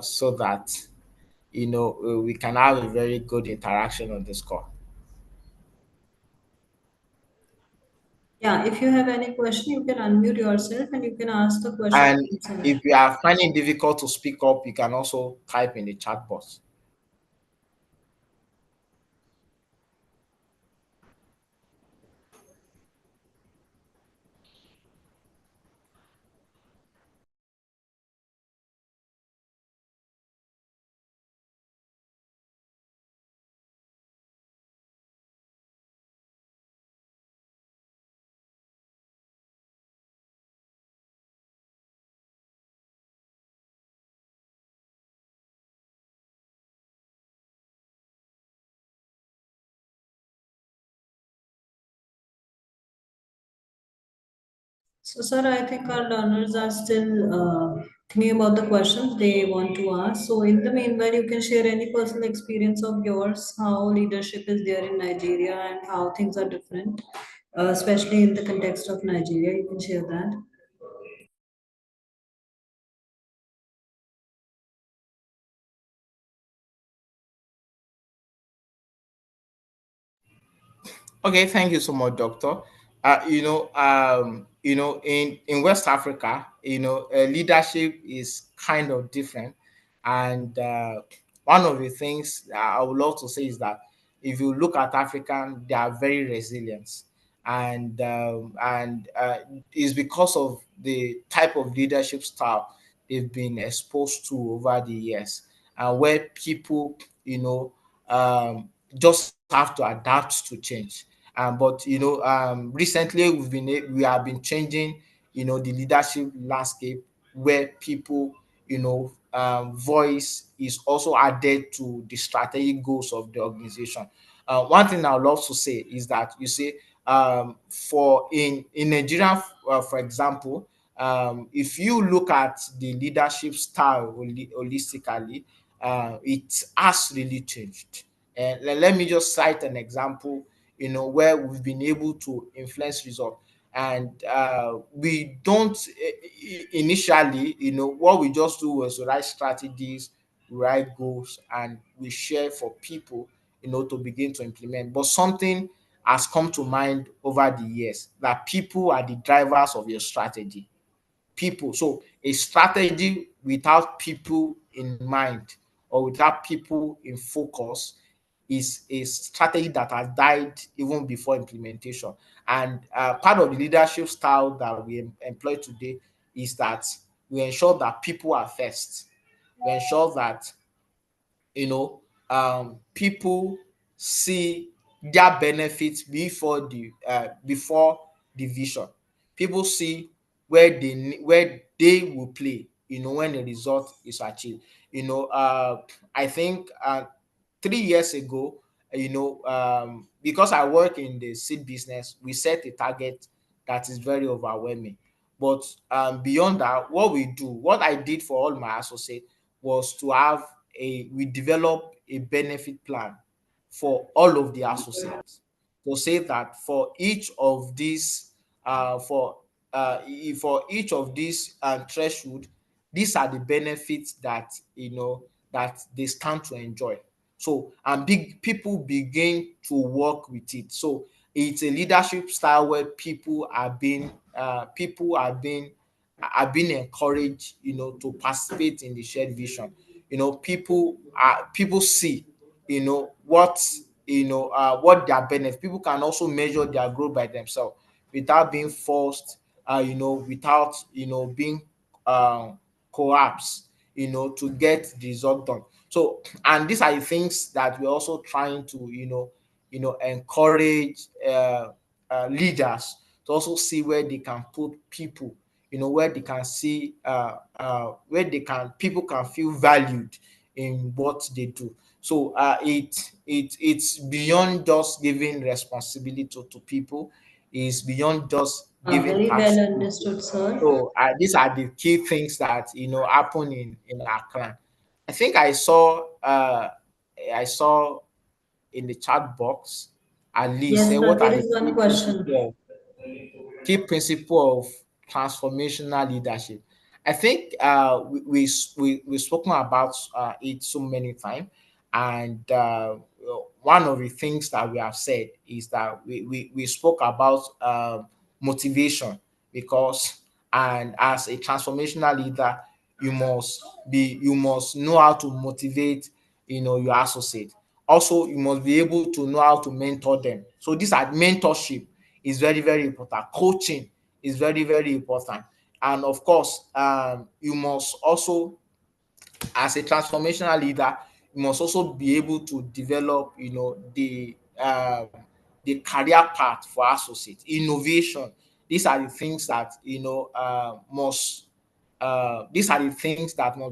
so that we can have a very good interaction on this call. Yeah, if you have any question, you can unmute yourself and you can ask the question. And if you are finding it difficult to speak up, you can also type in the chat box. So, sir, I think our learners are still thinking about the questions they want to ask. So, in the meanwhile, you can share any personal experience of yours, how leadership is there in Nigeria and how things are different, especially in the context of Nigeria. You can share that. Okay, thank you so much, Doctor. in West Africa, leadership is kind of different. And one of the things that I would love to say is that if you look at African, they are very resilient, and it's because of the type of leadership style they've been exposed to over the years, and where people, just have to adapt to change. But recently we have been changing, the leadership landscape, where people, voice is also added to the strategic goals of the organization. One thing I would love to say is that, you see, for in Nigeria, for example, if you look at the leadership style holistically, it has really changed. And let me just cite an example, where we've been able to influence results. And we don't initially, what we just do was to write strategies, write goals, and we share for people, to begin to implement. But something has come to mind over the years, that people are the drivers of your strategy. People. So a strategy without people in mind, or without people in focus, is a strategy that has died even before implementation. And part of the leadership style that we employ today is that we ensure that people are first. We ensure that, people see their benefits before the vision. People see where they will play, when the result is achieved. I think 3 years ago, because I work in the seed business, we set a target that is very overwhelming. But beyond that, what I did for all my associates was to have we develop a benefit plan for all of the associates, to say that for for each of these threshold, these are the benefits that, that they stand to enjoy. So, and big people begin to work with it. So it's a leadership style where people are being encouraged, to participate in the shared vision. People see, what their benefit. People can also measure their growth by themselves, without being forced, without, being um coerced, to get the result done. So, and these are the things that we're also trying to, encourage leaders to also see where they can put people, where they can see, where they can people can feel valued in what they do. So it's beyond just giving responsibility to people. It's beyond just giving Very tasks well to people. understood, sir. So these are the key things that, happen in our clan. I think I saw in the chat box, Ali Yes, say, sir, what there are the is one question. key principle of transformational leadership? I think we've spoken about it so many times, and one of the things that we have said is that we spoke about motivation, because, and as a transformational leader, you must know how to motivate, your associate. Also, you must be able to know how to mentor them. So these are mentorship is very, very important. Coaching is very, very important. And of course, you must also, as a transformational leader, you must also be able to develop, the career path for associates, innovation. These are the things that, must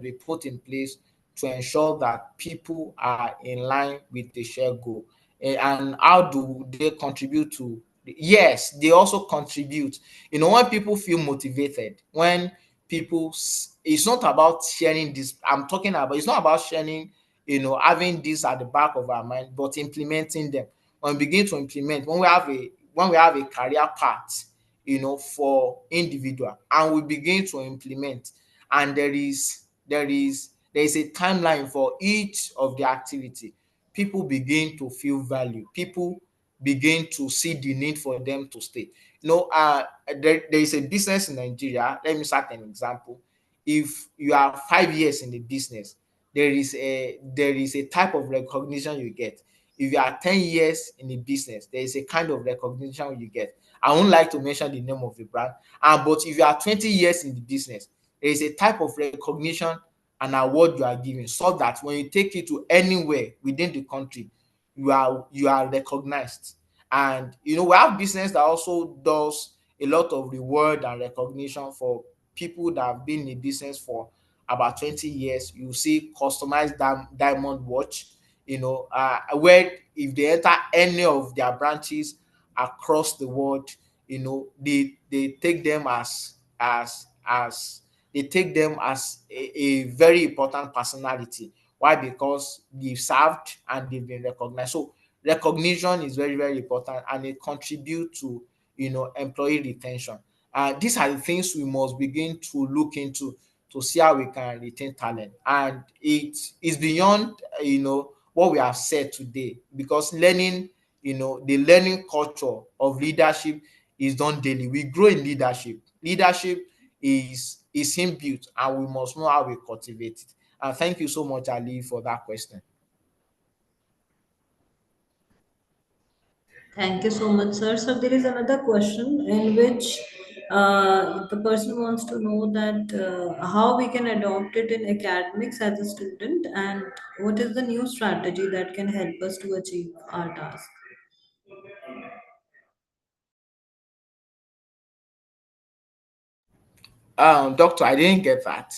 be put in place to ensure that people are in line with the shared goal. And how do they contribute to? Yes, they also contribute. When people feel motivated, when it's not about sharing this. I'm talking about, it's not about sharing, having this at the back of our mind, but implementing them. When we begin to implement, when we have a career path, for individual, and we begin to implement, and there is a timeline for each of the activity, people begin to feel value. People begin to see the need for them to stay. There is a business in Nigeria. Let me start an example. If you are 5 years in the business, there is a type of recognition you get. If you are 10 years in the business, there is a kind of recognition you get. I won't like to mention the name of the brand. But if you are 20 years in the business, there is a type of recognition and award you are given, so that when you take it to anywhere within the country, you are recognized. And we have business that also does a lot of reward and recognition for people that have been in business for about 20 years. You see customized diamond watch, where if they enter any of their branches across the world, they take them as they take them as a very important personality. Why? Because they've served and they've been recognized. So recognition is very, very important, and it contributes to employee retention. These are the things we must begin to look into to see how we can retain talent. And it is beyond what we have said today, because the learning culture of leadership is done daily. We grow in leadership. Leadership is inbuilt, and we must know how we cultivate it. And thank you so much, Ali, for that question. Thank you so much, sir. So there is another question in which the person wants to know that how we can adopt it in academics as a student, and what is the new strategy that can help us to achieve our task. Doctor, I didn't get that.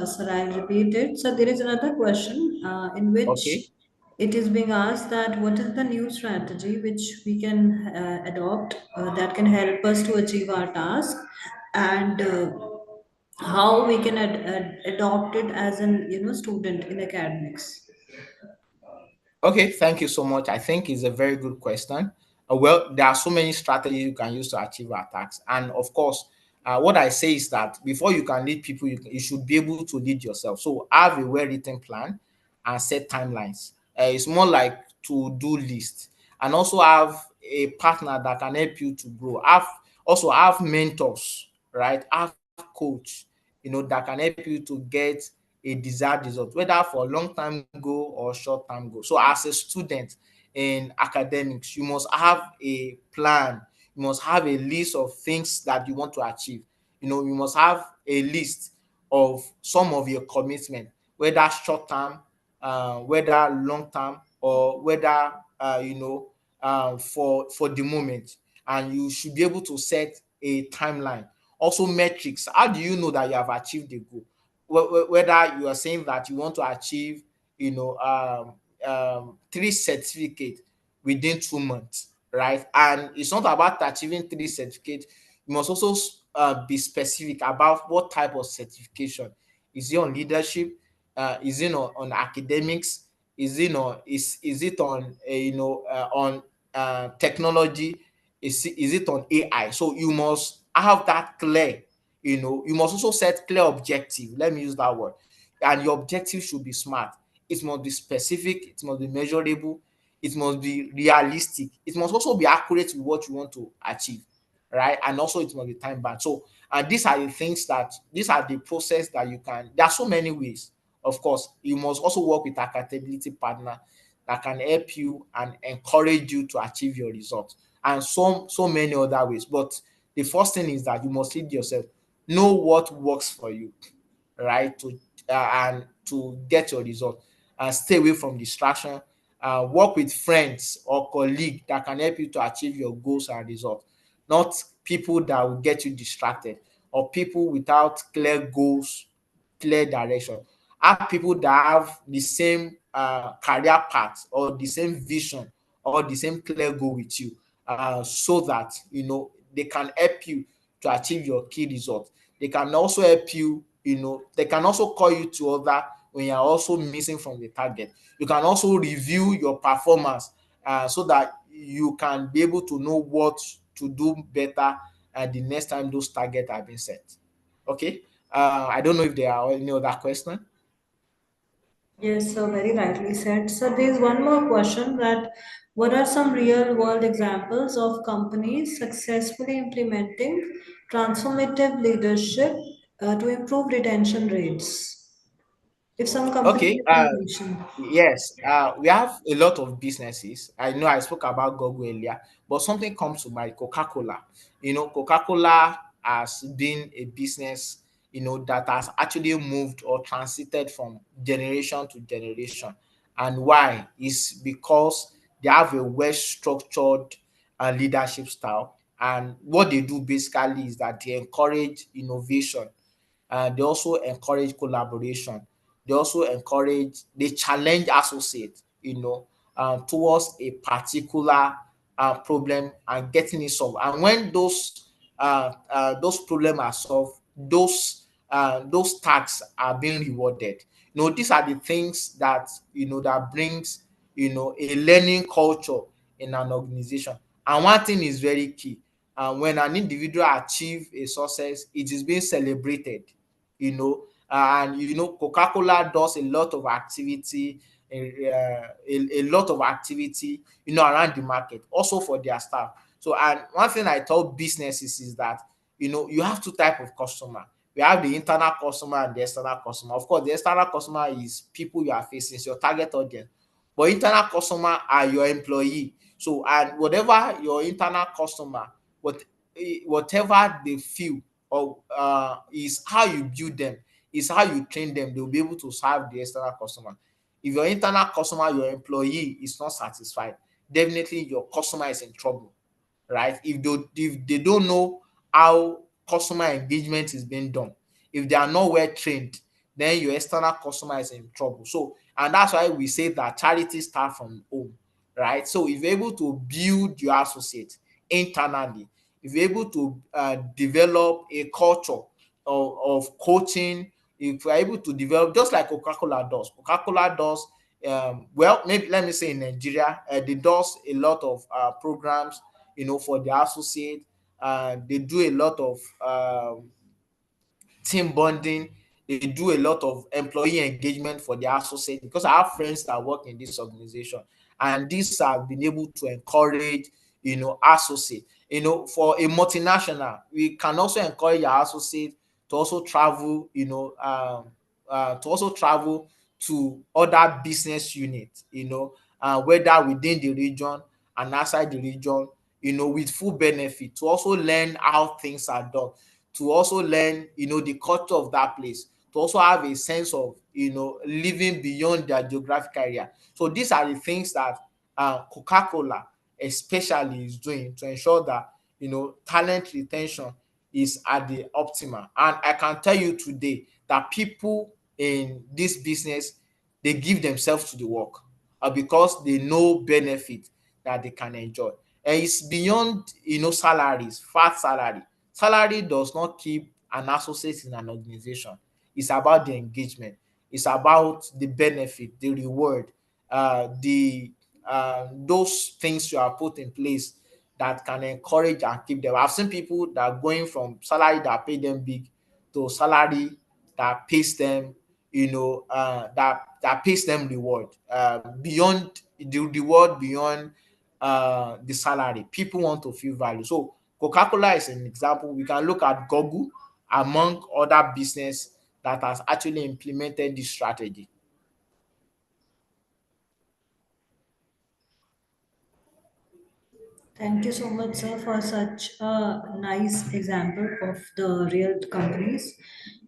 Sir, I'll repeat it. So there is another question in which Okay. it is being asked that what is the new strategy which we can adopt that can help us to achieve our task, and how we can adopt it as an student in academics. Okay, thank you so much. I think it's a very good question. Well, there are so many strategies you can use to achieve our tasks. And of course, what I say is that before you can lead people, you should be able to lead yourself. So have a well-written plan and set timelines. It's more like to-do list. And also have a partner that can help you to grow. Also have mentors, right? Have coach, that can help you to get a desired result, whether for long time goal or short term goal. So as a student in academics, you must have a plan. You must have a list of things that you want to achieve. You must have a list of some of your commitment, whether short term, whether long term, or whether for the moment. And you should be able to set a timeline. Also metrics. How do you know that you have achieved the goal? Whether you are saying that you want to achieve, three certificates within 2 months, right? And it's not about achieving three certificates. You must also be specific about what type of certification. Is it on leadership? Is it on academics? Is it on on technology? Is it on AI? So you must have that clear. You must also set clear objective. Let me use that word. And your objective should be smart. It must be specific. It must be measurable. It must be realistic. It must also be accurate with what you want to achieve, right? And also it must be time bound. So, and these are the process that you can. There are so many ways. Of course, you must also work with accountability partner that can help you and encourage you to achieve your results, and so many other ways. But the first thing is that you must lead yourself. Know what works for you, right? And to get your result, and stay away from distraction. Work with friends or colleagues that can help you to achieve your goals and results, not people that will get you distracted, or people without clear goals, clear direction. Have people that have the same career path, or the same vision, or the same clear goal with you, so that they can help you to achieve your key result. They can also help you. They can also call you to order when you are also missing from the target. You can also review your performance, so that you can be able to know what to do better the next time those targets have been set. Okay. I don't know if there are any other question. Yes, so very rightly said. So there's one more question that what are some real world examples of companies successfully implementing transformative leadership to improve retention rates? If some company Okay. you can mention. Yes. We have a lot of businesses. I know I spoke about Google earlier, but something comes to mind. Coca-Cola. Coca-Cola has been a business, that has actually moved or transited from generation to generation. And why? Is because they have a well structured leadership style. And what they do basically is that they encourage innovation. They also encourage collaboration. They challenge associates, towards a particular problem and getting it solved. And when those problems are solved, those tasks are being rewarded. These are the things that brings a learning culture in an organization. And one thing is very key. When an individual achieve a success, it is being celebrated. And Coca-Cola does a lot of activity, a lot of activity, around the market, also for their staff. So, and one thing I tell businesses is that you have two type of customer. We have the internal customer and the external customer. Of course, the external customer is people you are facing, it's your target audience. But internal customer are your employee. So, and whatever your internal customer, what whatever they feel, or is how you build them, is how you train them, they'll be able to serve the external customer. If your internal customer, your employee, is not satisfied, definitely your customer is in trouble, right? If they don't know how customer engagement is being done, if they are not well trained, then your external customer is in trouble. So, and that's why we say that charity start from home, right? So if you're able to build your associate internally, if you're able to develop a culture of coaching, if you're able to develop, just like Coca-Cola does, well, maybe let me say in Nigeria, they does a lot of programs, for the associate. They do a lot of team bonding. They do a lot of employee engagement for their associates, because I have friends that work in this organization, and these have been able to encourage, associate. For a multinational, we can also encourage our associates to also travel, to other business units, whether within the region and outside the region, with full benefit, to also learn how things are done, to also learn, the culture of that place, to also have a sense of, living beyond their geographic area. So these are the things that Coca-Cola especially is doing to ensure that, talent retention is at the optimal. And I can tell you today that people in this business, they give themselves to the work, because they know benefit that they can enjoy. And it's beyond, salaries, fat salary. Salary does not keep an associate in an organization. It's about the engagement. It's about the benefit, the reward, the those things you are put in place that can encourage and keep them. I've seen people that are going from salary that pay them big to salary that pays them, that pays them reward, beyond the reward, beyond the salary. People want to feel value. So Coca-Cola is an example. We can look at Google among other business that has actually implemented this strategy. Thank you so much, sir, for such a nice example of the real companies.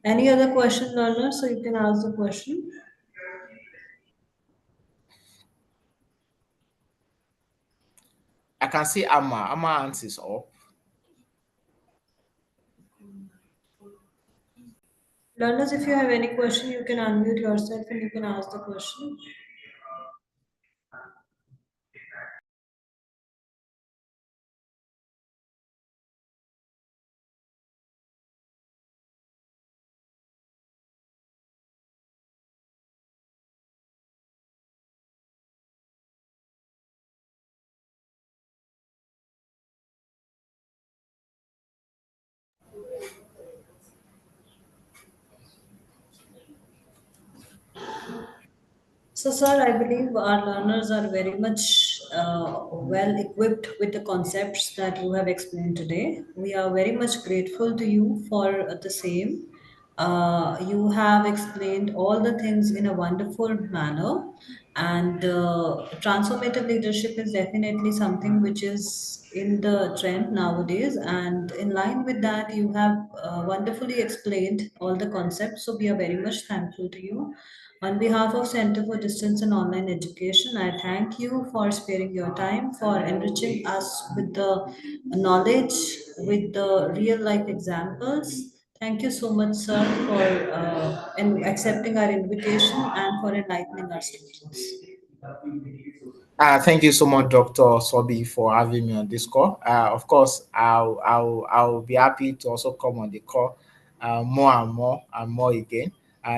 Any other question, learner? So you can ask the question. I can see Amma hands is up. Learners, if you have any question, you can unmute yourself and you can ask the question. So, sir, I believe our learners are very much well equipped with the concepts that you have explained today. We are very much grateful to you for the same. You have explained all the things in a wonderful manner, and transformative leadership is definitely something which is in the trend nowadays. And in line with that, you have wonderfully explained all the concepts. So, we are very much thankful to you. On behalf of Center for Distance and Online Education, I thank you for sparing your time, for enriching us with the knowledge, with the real life examples. Thank you so much, sir, for accepting our invitation and for enlightening our students. Thank you so much, Dr. Sobi, for having me on this call. Of course, I'll be happy to also come on the call more and more and more again.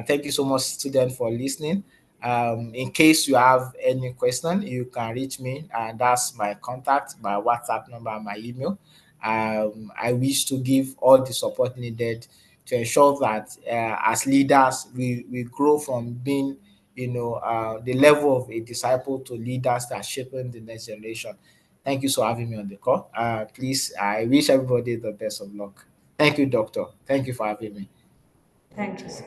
Thank you so much, students, for listening. In case you have any question, you can reach me, and that's my contact, my WhatsApp number, and my email. I wish to give all the support needed to ensure that as leaders, we grow from being the level of a disciple to leaders that are shaping the next generation. Thank you for having me on the call. Please, I wish everybody the best of luck. Thank you, Doctor. Thank you for having me. Thank you, sir.